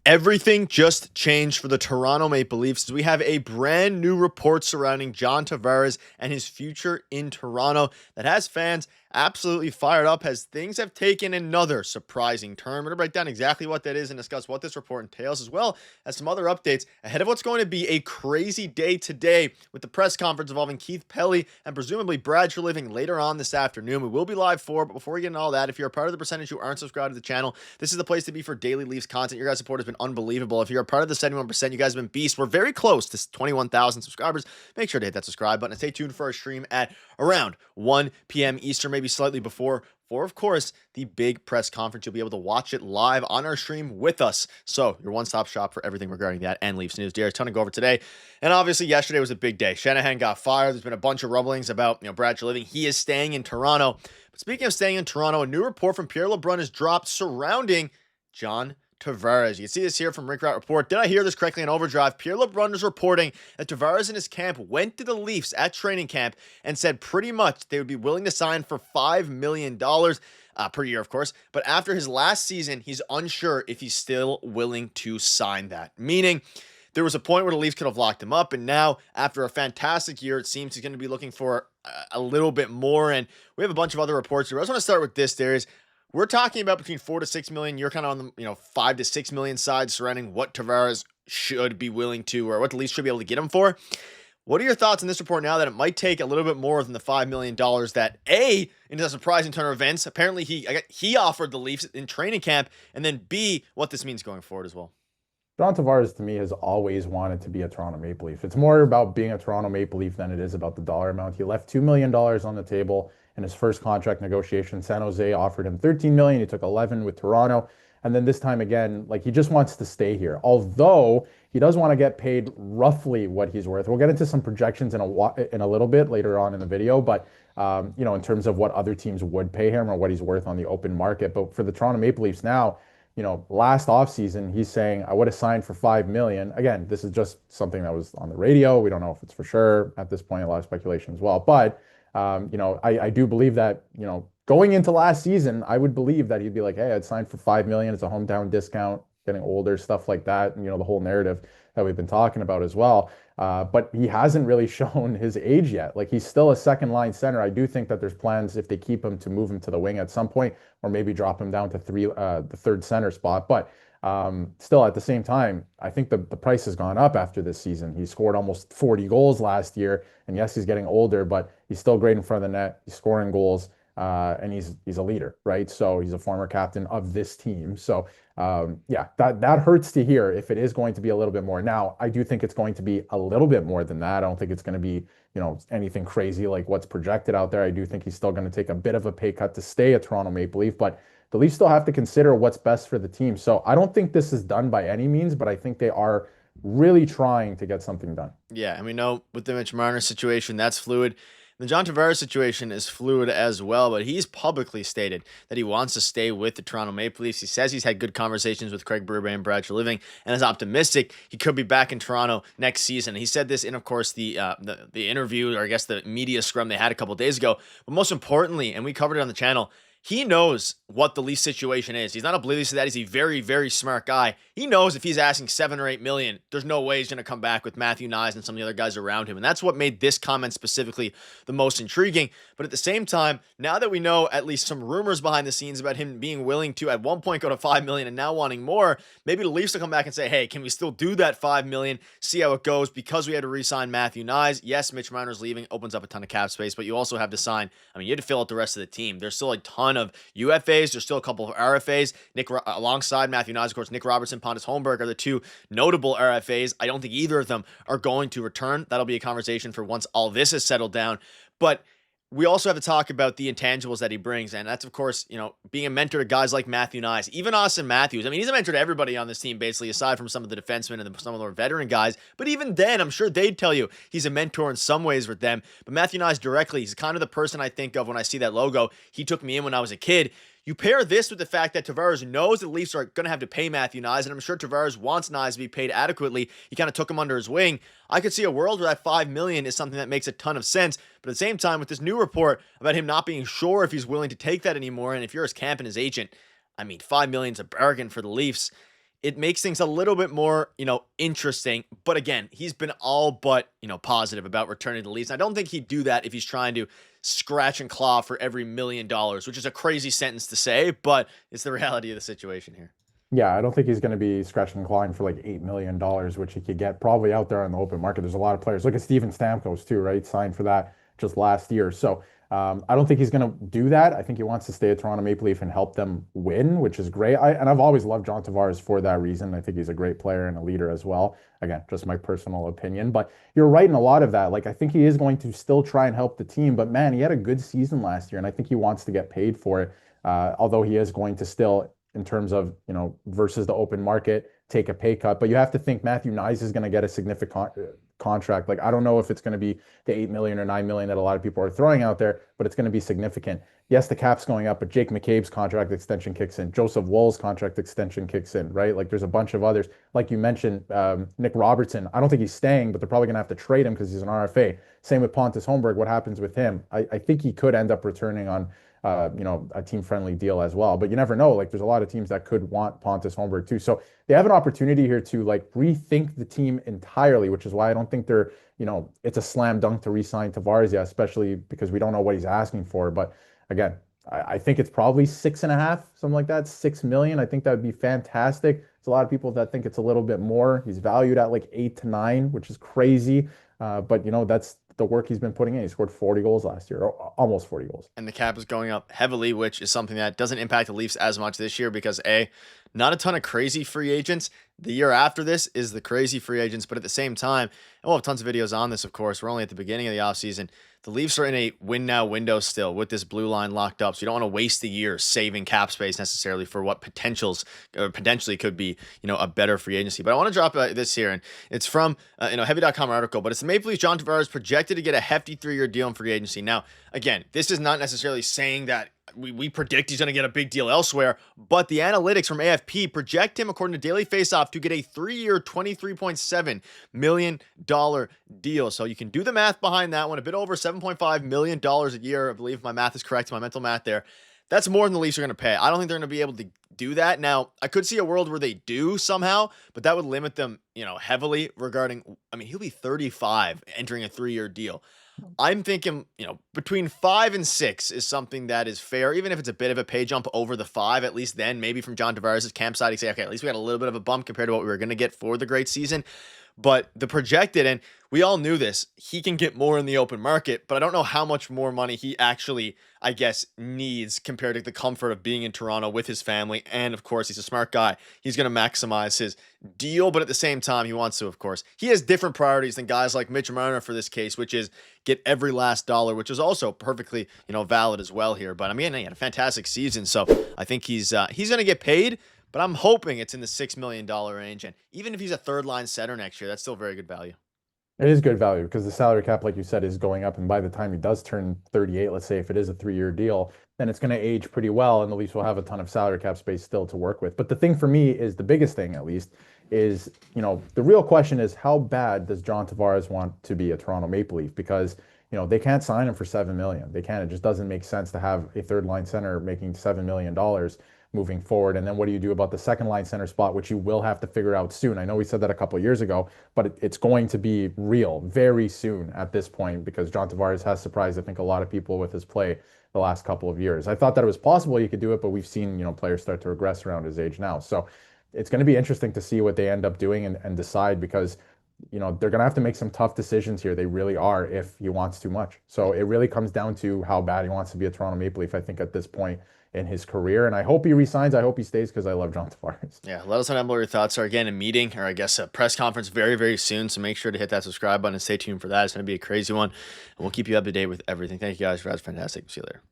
Everything just changed for the Toronto Maple Leafs as we have a brand new report surrounding John Tavares and his future in Toronto that has fans absolutely fired up as things have taken another surprising turn. We're going to break down exactly what that is and discuss what this report entails, as well as some other updates ahead of what's going to be a crazy day today with the press conference involving Keith Pelly and presumably Brad Treliving later on this afternoon. We will be live for, but before we get into all that, if you're a part of the percentage who aren't subscribed to the channel, this is the place to be for daily Leafs content. Your guys' support has been unbelievable. If you're a part of the 71%, you guys have been beasts. We're very close to 21,000 subscribers. Make sure to hit that subscribe button and stay tuned for our stream at around 1 p.m. Eastern, maybe slightly before, for, of course, the big press conference. You'll be able to watch it live on our stream with us. So, your one-stop shop for everything regarding that and Leafs news. There's a ton to go over today. And obviously, yesterday was a big day. Shanahan got fired. There's been a bunch of rumblings about, Brad Treliving. He is staying in Toronto. But speaking of staying in Toronto, a new report from Pierre LeBrun is dropped surrounding John Tavares. You can see this here from Rick Rat Report. Did I hear this correctly in overdrive? Pierre LeBrun is reporting that Tavares and his camp went to the Leafs at training camp and said pretty much they would be willing to sign for $5 million per year, of course. But after his last season, he's unsure if he's still willing to sign that. Meaning, there was a point where the Leafs could have locked him up, and now, after a fantastic year, it seems he's going to be looking for a little bit more. And we have a bunch of other reports here. I just want to start with this, Darius. We're talking about between 4 to 6 million. You're kind of on the 5 to 6 million side surrounding what Tavares should be willing to, or what the Leafs should be able to get him for. What are your thoughts on this report now that it might take a little bit more than the $5 million that A, in a surprising turn of events, apparently he offered the Leafs in training camp, and then B, what this means going forward as well? John Tavares, to me, has always wanted to be a Toronto Maple Leaf. It's more about being a Toronto Maple Leaf than it is about the dollar amount. He left $2 million on the table in his first contract negotiation. San Jose offered him $13 million. He took 11 with Toronto. And then this time again, he just wants to stay here. Although he does want to get paid roughly what he's worth. We'll get into some projections in a little bit later on in the video, but in terms of what other teams would pay him or what he's worth on the open market. But for the Toronto Maple Leafs now, last offseason, he's saying, I would have signed for $5 million. Again, this is just something that was on the radio. We don't know if it's for sure at this point, a lot of speculation as well. But, I do believe that, going into last season, I would believe that he'd be like, hey, I'd signed for $5 million. It's a hometown discount, getting older, stuff like that. And, the whole narrative that we've been talking about as well. But he hasn't really shown his age yet. He's still a second line center. I do think that there's plans, if they keep him, to move him to the wing at some point, or maybe drop him down to the third center spot. But still, at the same time, I think the price has gone up after this season. He scored almost 40 goals last year. And yes, he's getting older, but he's still great in front of the net. He's scoring goals. And he's a leader, right? So he's a former captain of this team. So that hurts to hear if it is going to be a little bit more. Now, I do think it's going to be a little bit more than that. I don't think it's going to be, anything crazy like what's projected out there. I do think he's still going to take a bit of a pay cut to stay a Toronto Maple Leaf, but the Leafs still have to consider what's best for the team. So I don't think this is done by any means, but I think they are really trying to get something done. Yeah, and we know with the Mitch Marner situation, that's fluid. The John Tavares situation is fluid as well, but he's publicly stated that he wants to stay with the Toronto Maple Leafs. He says he's had good conversations with Craig Berube and Brad Treliving and is optimistic he could be back in Toronto next season. He said this in, of course, the interview, or I guess the media scrum they had a couple days ago. But most importantly, and we covered it on the channel, he knows what the Leafs situation is. He's not oblivious to that. He's a very, very smart guy. He knows if he's asking 7 or 8 million, there's no way he's going to come back with Matthew Nyes and some of the other guys around him. And that's what made this comment specifically the most intriguing. But at the same time, now that we know at least some rumors behind the scenes about him being willing to at one point go to 5 million and now wanting more, maybe the Leafs will come back and say, hey, can we still do that 5 million? See how it goes, because we had to re-sign Matthew Nyes. Yes, Mitch Marner's leaving, opens up a ton of cap space, but you also have to sign, you had to fill out the rest of the team. There's still a ton of UFAs. There's still a couple of RFAs. Alongside Matthew Nyes, of course, Nick Robertson, Pontus Holmberg are the two notable RFAs. I don't think either of them are going to return. That'll be a conversation for once all this is settled down. But we also have to talk about the intangibles that he brings. And that's, of course, being a mentor to guys like Matthew Nyes, even Austin Matthews. He's a mentor to everybody on this team, basically, aside from some of the defensemen and some of the more veteran guys. But even then, I'm sure they'd tell you he's a mentor in some ways with them. But Matthew Nyes directly, he's kind of the person I think of when I see that logo. He took me in when I was a kid. You pair this with the fact that Tavares knows the Leafs are going to have to pay Matthew Nyes, and I'm sure Tavares wants Nyes to be paid adequately. He kind of took him under his wing. I could see a world where that $5 million is something that makes a ton of sense. But at the same time, with this new report about him not being sure if he's willing to take that anymore, and if you're his camp and his agent, $5 million is a bargain for the Leafs. it makes things a little bit more, interesting. But again, he's been all but, positive about returning to the Leafs. I don't think he'd do that if he's trying to scratch and claw for every $1 million, which is a crazy sentence to say, but it's the reality of the situation here. Yeah, I don't think he's going to be scratching and clawing for like $8 million, which he could get probably out there on the open market. There's a lot of players. Look at Steven Stamkos too, right? Signed for that just last year. So I don't think he's going to do that. I think he wants to stay at Toronto Maple Leaf and help them win, which is great. And I've always loved John Tavares for that reason. I think he's a great player and a leader as well. Again, just my personal opinion. But you're right in a lot of that. Like I think he is going to still try and help the team. But man, he had a good season last year, and I think he wants to get paid for it. Although he is going to still, in terms of, versus the open market, take a pay cut. But you have to think Matthew Knies is going to get a significant contract. Like, I don't know if it's going to be the 8 million or 9 million that a lot of people are throwing out there, but it's going to be significant. Yes, the cap's going up, but Jake McCabe's contract extension kicks in. Joseph Woll's contract extension kicks in, right? Like, there's a bunch of others. Like you mentioned, Nick Robertson, I don't think he's staying, but they're probably going to have to trade him because he's an RFA. Same with Pontus Holmberg. What happens with him? I think he could end up returning on a team-friendly deal as well. But you never know. Like, there's a lot of teams that could want Pontus Holmberg too. So they have an opportunity here to like rethink the team entirely, which is why I don't think they're, it's a slam dunk to re-sign Tavares yet, especially because we don't know what he's asking for. But again, I think it's probably 6.5, something like that, 6 million. I think that would be fantastic. There's a lot of people that think it's a little bit more. He's valued at like 8 to 9, which is crazy. But that's the work he's been putting in. He scored 40 goals last year, or almost 40 goals. And the cap is going up heavily, which is something that doesn't impact the Leafs as much this year because not a ton of crazy free agents. The year after this is the crazy free agents, but at the same time, and we'll have tons of videos on this, of course. We're only at the beginning of the offseason. The Leafs are in a win now window still with this blue line locked up. So you don't want to waste the year saving cap space necessarily for what potentially could be, a better free agency. But I want to drop this here, and it's from Heavy.com article, but it's the Maple Leafs. John Tavares projected to get a hefty 3-year deal in free agency. Now, again, this is not necessarily saying that we predict he's going to get a big deal elsewhere, but the analytics from AFP project him, according to Daily Faceoff, to get a 3-year, $23.7 million deal. So you can do the math behind that one, a bit over $7.5 million a year. I believe my math is correct, my mental math there. That's more than the Leafs are going to pay. I don't think they're going to be able to do that. Now, I could see a world where they do somehow, but that would limit them, heavily regarding, he'll be 35 entering a 3-year deal. I'm thinking, between 5 and 6 is something that is fair, even if it's a bit of a pay jump over the 5, at least then maybe from John Tavares' camp side, you say, okay, at least we got a little bit of a bump compared to what we were going to get for the great season. But the projected, and we all knew this, he can get more in the open market, but I don't know how much more money he actually, I guess, needs compared to the comfort of being in Toronto with his family. And of course, he's a smart guy. He's going to maximize his deal, but at the same time, he wants to, of course. He has different priorities than guys like Mitch Marner for this case, which is get every last dollar, which is also perfectly, valid as well here. But he had a fantastic season, so I think he's going to get paid. But I'm hoping it's in the $6 million range. And even if he's a third-line center next year, that's still very good value. It is good value because the salary cap, like you said, is going up. And by the time he does turn 38, let's say if it is a 3-year deal, then it's going to age pretty well. And the Leafs will have a ton of salary cap space still to work with. But the thing for me is the biggest thing, at least, is, the real question is how bad does John Tavares want to be a Toronto Maple Leaf? Because, they can't sign him for $7 million. They can't. It just doesn't make sense to have a third-line center making $7 million moving forward. And then what do you do about the second line center spot, which you will have to figure out soon? I know we said that a couple of years ago, but it's going to be real very soon at this point because John Tavares has surprised, I think, a lot of people with his play the last couple of years. I thought that it was possible he could do it, but we've seen, players start to regress around his age now. So it's going to be interesting to see what they end up doing and decide because they're going to have to make some tough decisions here. They really are if he wants too much. So it really comes down to how bad he wants to be a Toronto Maple Leaf, I think, at this point in his career. And I hope he resigns. I hope he stays because I love John Tavares. Yeah, let us know what your thoughts are. Again, a meeting, or I guess a press conference very, very soon. So make sure to hit that subscribe button and stay tuned for that. It's going to be a crazy one. And we'll keep you up to date with everything. Thank you guys for that. It's fantastic. See you later.